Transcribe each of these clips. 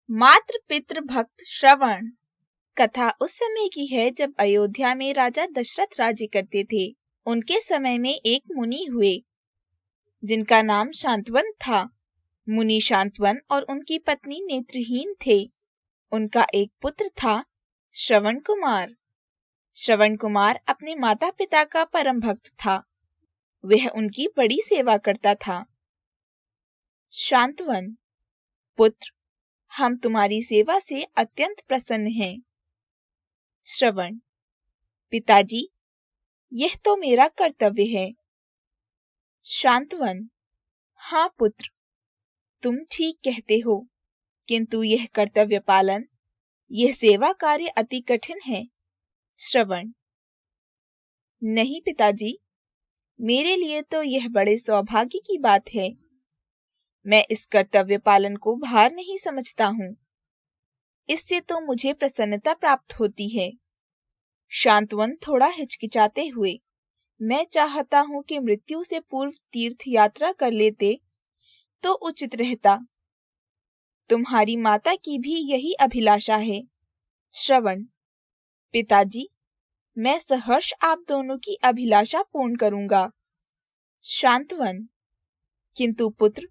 मात्र पितृ भक्त श्रवण। कथा उस समय की है जब अयोध्या में राजा दशरथ राज्य करते थे। उनके समय में एक मुनि हुए जिनका नाम शांतवन था। मुनि शांतवन और उनकी पत्नी नेत्रहीन थे। उनका एक पुत्र था श्रवण कुमार। श्रवण कुमार अपने माता पिता का परम भक्त था। वह उनकी बड़ी सेवा करता था। शांतवन, पुत्र, हम तुम्हारी सेवा से अत्यंत प्रसन्न हैं। श्रवण, पिताजी, यह तो मेरा कर्तव्य है। शांतवन, हाँ पुत्र, तुम ठीक कहते हो, किंतु यह कर्तव्य पालन, यह सेवा कार्य अति कठिन है। श्रवण, नहीं पिताजी, मेरे लिए तो यह बड़े सौभाग्य की बात है। मैं इस कर्तव्य पालन को भार नहीं समझता हूँ। इससे तो मुझे प्रसन्नता प्राप्त होती है। शांतवन थोड़ा हिचकिचाते हुए, मैं चाहता हूँ कि मृत्यु से पूर्व तीर्थ यात्रा कर लेते तो उचित रहता। तुम्हारी माता की भी यही अभिलाषा है। श्रवण, पिताजी, मैं सहर्ष आप दोनों की अभिलाषा पूर्ण करूंगा। शांतवन, किंतु पुत्र,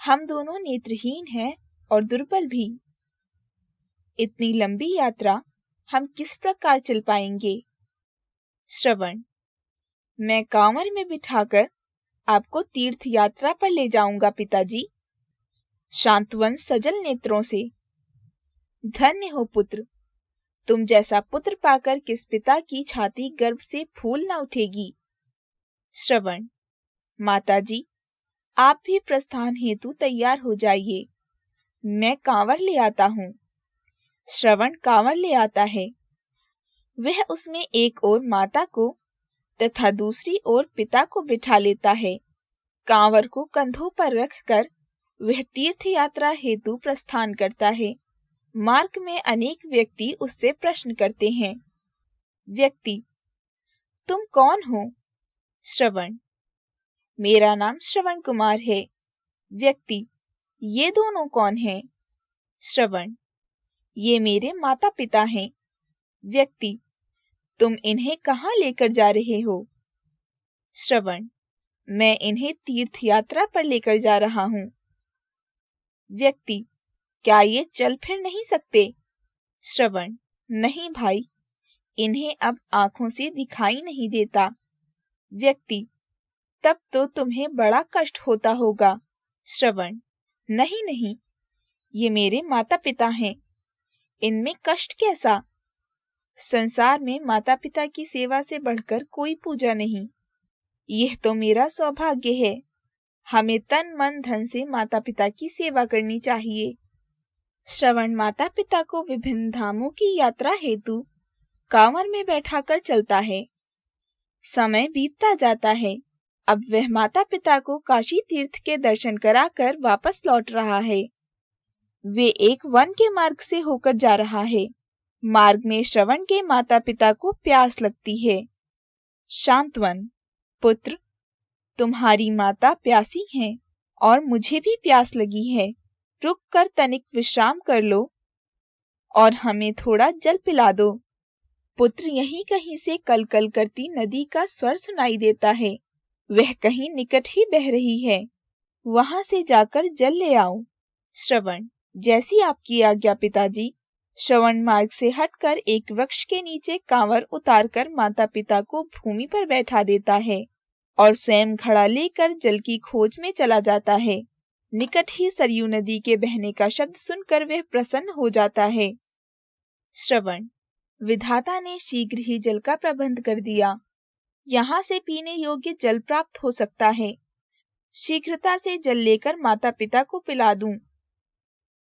हम दोनों नेत्रहीन हैं और दुर्बल भी। इतनी लंबी यात्रा हम किस प्रकार चल पाएंगे? श्रवण, मैं कांवर में बिठाकर आपको तीर्थ यात्रा पर ले जाऊंगा पिताजी। शांतवन सजल नेत्रों से, धन्य हो पुत्र, तुम जैसा पुत्र पाकर किस पिता की छाती गर्व से फूल न उठेगी। श्रवण, माताजी, आप भी प्रस्थान हेतु तैयार हो जाइए। मैं कांवर ले आता हूँ। श्रवण कांवर ले आता है। वह उसमें एक ओर माता को तथा दूसरी ओर पिता को बिठा लेता है। कांवर को कंधों पर रखकर वह तीर्थ यात्रा हेतु प्रस्थान करता है। मार्ग में अनेक व्यक्ति उससे प्रश्न करते हैं। व्यक्ति, तुम कौन हो? श्रवण, मेरा नाम श्रवण कुमार है। व्यक्ति, ये दोनों कौन हैं? श्रवण, ये मेरे माता पिता हैं। व्यक्ति, तुम इन्हें कहाँ लेकर जा रहे हो? श्रवण, मैं इन्हें तीर्थ यात्रा पर लेकर जा रहा हूँ। व्यक्ति, क्या ये चल फिर नहीं सकते? श्रवण, नहीं भाई, इन्हें अब आंखों से दिखाई नहीं देता। व्यक्ति, तब तो तुम्हें बड़ा कष्ट होता होगा। श्रवण, नहीं नहीं, ये मेरे माता पिता हैं, इनमें कष्ट कैसा? संसार में माता पिता की सेवा से बढ़कर कोई पूजा नहीं। यह तो मेरा सौभाग्य है। हमें तन मन धन से माता पिता की सेवा करनी चाहिए। श्रवण माता पिता को विभिन्न धामों की यात्रा हेतु कांवर में बैठाकर चलता है। समय बीतता जाता है। अब वह माता पिता को काशी तीर्थ के दर्शन कराकर वापस लौट रहा है। वे एक वन के मार्ग से होकर जा रहा है। मार्ग में श्रवण के माता पिता को प्यास लगती है। शांतवन, पुत्र, तुम्हारी माता प्यासी हैं और मुझे भी प्यास लगी है। रुक कर तनिक विश्राम कर लो और हमें थोड़ा जल पिला दो। पुत्र, यहीं कहीं से कल कल करती नदी का स्वर सुनाई देता है। वह कहीं निकट ही बह रही है। वहां से जाकर जल ले आओ। श्रवण, जैसी आपकी आज्ञा पिताजी। श्रवण मार्ग से हटकर एक वृक्ष के नीचे कांवर उतारकर माता पिता को भूमि पर बैठा देता है और स्वयं घड़ा लेकर जल की खोज में चला जाता है। निकट ही सरयू नदी के बहने का शब्द सुनकर वह प्रसन्न हो जाता है। श्रवण, विधाता ने शीघ्र ही जल का प्रबंध कर दिया। यहाँ से पीने योग्य जल प्राप्त हो सकता है। शीघ्रता से जल लेकर माता पिता को पिला दूं,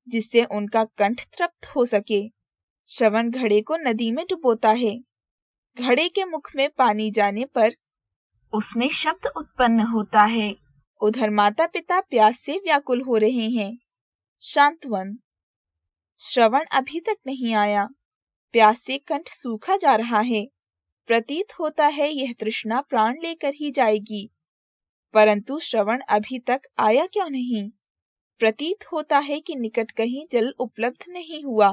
जिससे उनका कंठ तृप्त हो सके। श्रवण घड़े को नदी में डुबोता है। घड़े के मुख में पानी जाने पर उसमें शब्द उत्पन्न होता है। उधर माता पिता प्यास से व्याकुल हो रहे हैं। शांतवन, श्रवण अभी तक नहीं आया। प्यास से कंठ सूखा जा रहा है। प्रतीत होता है यह तृष्णा प्राण लेकर ही जाएगी, परंतु श्रवण अभी तक आया क्यों नहीं? प्रतीत होता है कि निकट कहीं जल उपलब्ध नहीं हुआ,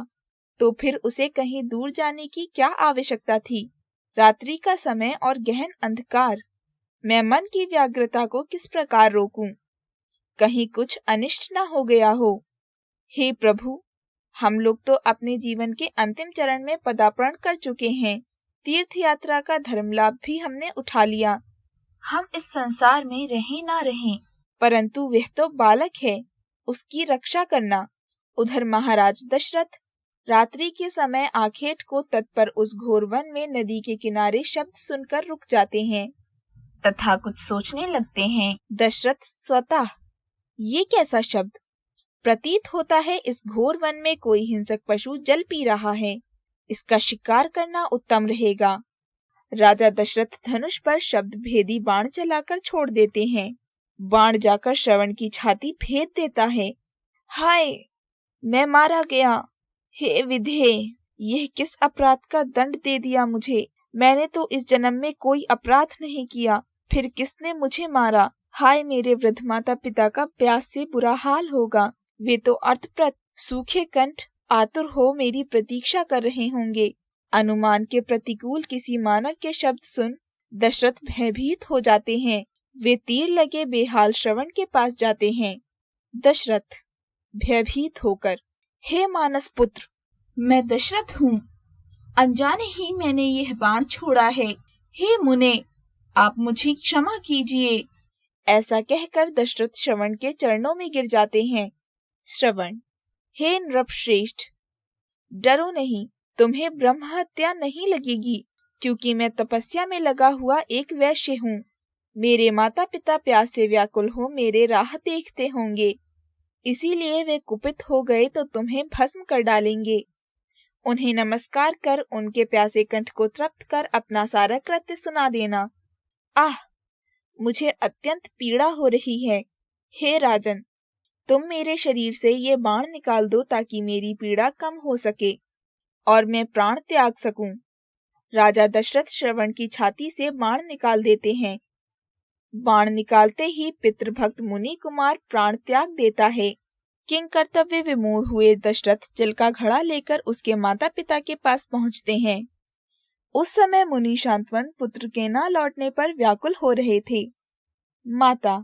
तो फिर उसे कहीं दूर जाने की क्या आवश्यकता थी? रात्रि का समय और गहन अंधकार, मैं मन की व्याग्रता को किस प्रकार रोकूं? कहीं कुछ अनिष्ट न हो गया हो। हे प्रभु, हम लोग तो अपने जीवन के अंतिम चरण में पदार्पण कर चुके हैं। तीर्थ यात्रा का धर्म लाभ भी हमने उठा लिया। हम इस संसार में रहें ना रहें, परंतु वह तो बालक है, उसकी रक्षा करना। उधर महाराज दशरथ रात्रि के समय आखेट को तत्पर उस घोर वन में नदी के किनारे शब्द सुनकर रुक जाते हैं तथा कुछ सोचने लगते हैं। दशरथ स्वतः, ये कैसा शब्द? प्रतीत होता है इस घोर वन में कोई हिंसक पशु जल पी रहा है। इसका शिकार करना उत्तम रहेगा। राजा दशरथ धनुष पर शब्द भेदी बाण चलाकर छोड़ देते हैं। बाण जाकर श्रवण की छाती भेद देता है। हाय, मैं मारा गया। हे विधे, यह किस अपराध का दंड दे दिया मुझे? मैंने तो इस जन्म में कोई अपराध नहीं किया, फिर किसने मुझे मारा? हाय, मेरे वृद्ध माता पिता का प्यास से बुरा हाल होगा। वे तो अर्थप्रत सूखे कंठ आतुर हो मेरी प्रतीक्षा कर रहे होंगे। अनुमान के प्रतिकूल किसी मानव के शब्द सुन दशरथ भयभीत हो जाते हैं। वे तीर लगे बेहाल श्रवण के पास जाते हैं। दशरथ भयभीत होकर, हे मानस पुत्र, मैं दशरथ हूँ। अनजाने ही मैंने यह बाण छोड़ा है। हे मुने, आप मुझे क्षमा कीजिए। ऐसा कहकर दशरथ श्रवण के चरणों में गिर जाते हैं। श्रवण, हे नृपश्रेष्ठ, डरो नहीं, तुम्हें ब्रह्म हत्या नहीं लगेगी, क्योंकि मैं तपस्या में लगा हुआ एक वैश्य हूँ। मेरे माता पिता प्यास से व्याकुल हो मेरे राह देखते होंगे, इसीलिए वे कुपित हो गए तो तुम्हें भस्म कर डालेंगे। उन्हें नमस्कार कर उनके प्यासे कंठ को तृप्त कर अपना सारा कृत्य सुना देना। आह, मुझे अत्यंत पीड़ा हो रही है। हे राजन, तुम मेरे शरीर से ये बाण निकाल दो ताकि मेरी पीड़ा कम हो सके और मैं प्राण त्याग सकूं। राजा दशरथ श्रवण की छाती से बाण निकाल देते हैं। बाण निकालते ही पितृभक्त मुनि कुमार प्राण त्याग देता है। किंग कर्तव्य विमूढ़ हुए दशरथ जल का घड़ा लेकर उसके माता पिता के पास पहुंचते हैं। उस समय मुनि शांतवन पुत्र के न लौटने पर व्याकुल हो रहे थे। माता,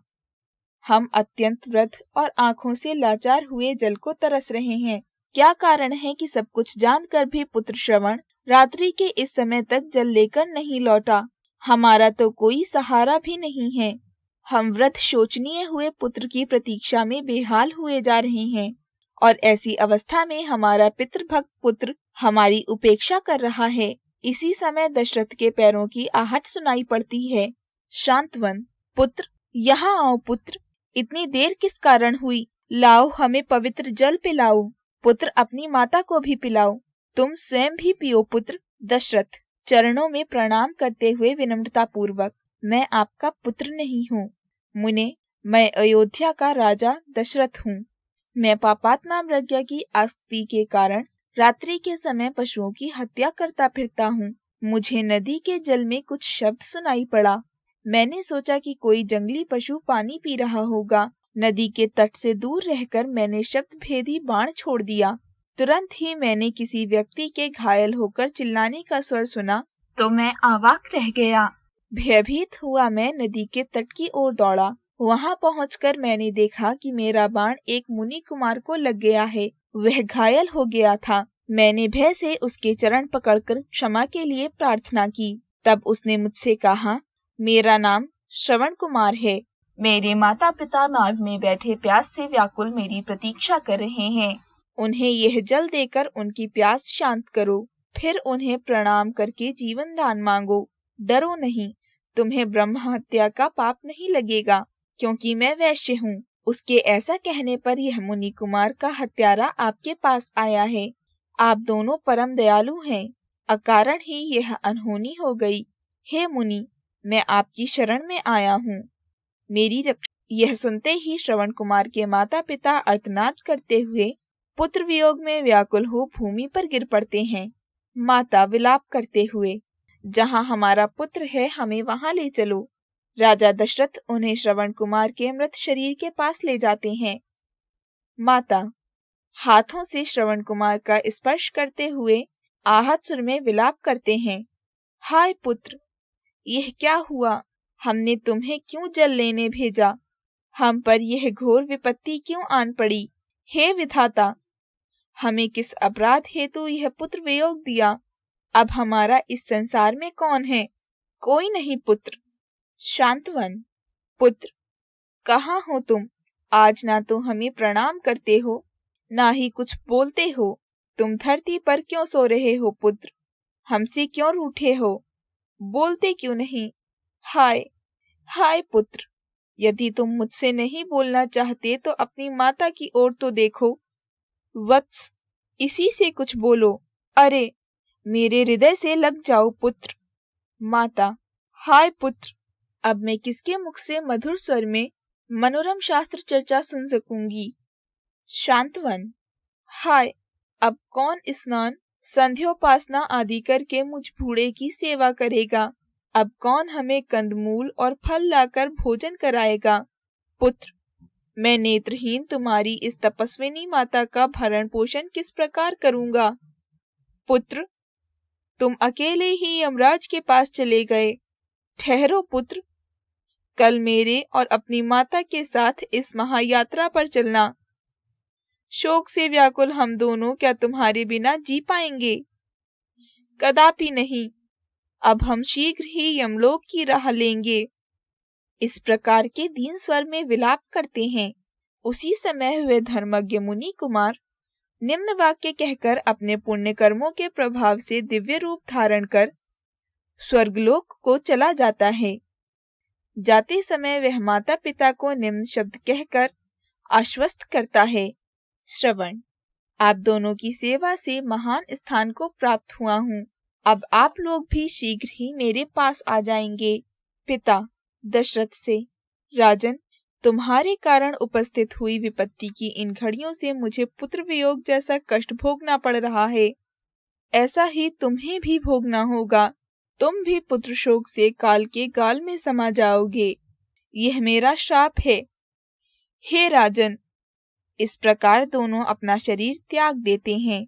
हम अत्यंत वृद्ध और आंखों से लाचार हुए जल को तरस रहे हैं। क्या कारण है कि सब कुछ जानकर भी पुत्र श्रवण रात्रि के इस समय तक जल लेकर नहीं लौटा? हमारा तो कोई सहारा भी नहीं है। हम वृद्ध शोचनीय हुए पुत्र की प्रतीक्षा में बेहाल हुए जा रहे हैं और ऐसी अवस्था में हमारा पितृभक्त पुत्र हमारी उपेक्षा कर रहा है। इसी समय दशरथ के पैरों की आहट सुनाई पड़ती है। शांतवन, पुत्र, यहाँ आओ पुत्र, इतनी देर किस कारण हुई? लाओ, हमें पवित्र जल पिलाओ। पुत्र, अपनी माता को भी पिलाओ। तुम स्वयं भी पियो पुत्र। दशरथ चरणों में प्रणाम करते हुए विनम्रता पूर्वक, मैं आपका पुत्र नहीं हूँ मुने, मैं अयोध्या का राजा दशरथ हूँ। मैं पापात्मा मृग्या की आसक्ति के कारण रात्रि के समय पशुओं की हत्या करता फिरता हूँ। मुझे नदी के जल में कुछ शब्द सुनाई पड़ा। मैंने सोचा कि कोई जंगली पशु पानी पी रहा होगा। नदी के तट से दूर रहकर मैंने शब्द भेदी बाण छोड़ दिया। तुरंत ही मैंने किसी व्यक्ति के घायल होकर चिल्लाने का स्वर सुना तो मैं अवाक रह गया। भयभीत हुआ मैं नदी के तट की ओर दौड़ा। वहां पहुंचकर मैंने देखा कि मेरा बाण एक मुनि कुमार को लग गया है। वह घायल हो गया था। मैंने भय से उसके चरण पकड़कर क्षमा के लिए प्रार्थना की। तब उसने मुझसे कहा, मेरा नाम श्रवण कुमार है। मेरे माता पिता मार्ग में बैठे प्यास से व्याकुल मेरी प्रतीक्षा कर रहे हैं। उन्हें यह जल देकर उनकी प्यास शांत करो, फिर उन्हें प्रणाम करके जीवन दान मांगो। डरो नहीं, तुम्हें ब्रह्म हत्या का पाप नहीं लगेगा, क्योंकि मैं वैश्य हूँ। उसके ऐसा कहने पर यह मुनि कुमार का हत्यारा आपके पास आया है। आप दोनों परम दयालु हैं, अकारण ही यह अनहोनी हो गई। हे मुनि, मैं आपकी शरण में आया हूँ, मेरी रक्षा। यह सुनते ही श्रवण कुमार के माता पिता अर्तनाद करते हुए पुत्र वियोग में व्याकुल हो भूमि पर गिर पड़ते हैं। माता विलाप करते हुए, जहाँ हमारा पुत्र है हमें वहां ले चलो। राजा दशरथ उन्हें श्रवण कुमार के मृत शरीर के पास ले जाते हैं। माता हाथों से श्रवण कुमार का स्पर्श करते हुए आहत सुर में विलाप करते हैं। हाय पुत्र, यह क्या हुआ? हमने तुम्हें क्यों जल लेने भेजा? हम पर यह घोर विपत्ति क्यों आन पड़ी? हे विधाता, हमें किस अपराध हेतु यह पुत्र वियोग दिया? अब हमारा इस संसार में कौन है? कोई नहीं पुत्र। शांतवन, पुत्र, कहाँ हो तुम? आज ना तो हमें प्रणाम करते हो, ना ही कुछ बोलते हो। तुम धरती पर क्यों सो रहे हो पुत्र? हमसे क्यों रूठे हो? बोलते क्यों नहीं? हाय हाय पुत्र, यदि तुम मुझसे नहीं बोलना चाहते तो अपनी माता की ओर तो देखो। वत्स, इसी से कुछ बोलो। अरे, मेरे हृदय से लग जाओ पुत्र। माता, हाय पुत्र, अब मैं किसके मुख से मधुर स्वर में मनोरम शास्त्र चर्चा सुन सकूंगी? शांतवन, हाय, अब कौन स्नान संध्योपासना आदि करके मुझ बूढ़े की सेवा करेगा? अब कौन हमें कंदमूल और फल लाकर भोजन कराएगा? पुत्र, मैं नेत्रहीन तुम्हारी इस तपस्विनी माता का भरण पोषण किस प्रकार करूंगा? पुत्र, तुम अकेले ही यमराज के पास चले गए। ठहरो पुत्र, कल मेरे और अपनी माता के साथ इस महायात्रा पर चलना। शोक से व्याकुल हम दोनों क्या तुम्हारे बिना जी पाएंगे? कदापि नहीं। अब हम शीघ्र ही यमलोक की राह लेंगे। इस प्रकार के दीन स्वर में विलाप करते हैं। उसी समय हुए धर्मज्ञ मुनि कुमार निम्न वाक्य कहकर अपने पुण्य कर्मों के प्रभाव से दिव्य रूप धारण कर स्वर्गलोक को चला जाता है। जाते समय वह माता पिता को निम्न शब्द कहकर आश्वस्त करता है। श्रवण, आप दोनों की सेवा से महान स्थान को प्राप्त हुआ हूँ। अब आप लोग भी शीघ्र ही मेरे पास आ जाएंगे। पिता दशरथ से, राजन, तुम्हारे कारण उपस्थित हुई विपत्ति की इन घड़ियों से मुझे पुत्र वियोग जैसा कष्ट भोगना पड़ रहा है। ऐसा ही तुम्हें भी भोगना होगा। तुम भी पुत्र शोक से काल के गाल में समा जाओगे। यह मेरा श्राप है। हे राजन, इस प्रकार दोनों अपना शरीर त्याग देते हैं।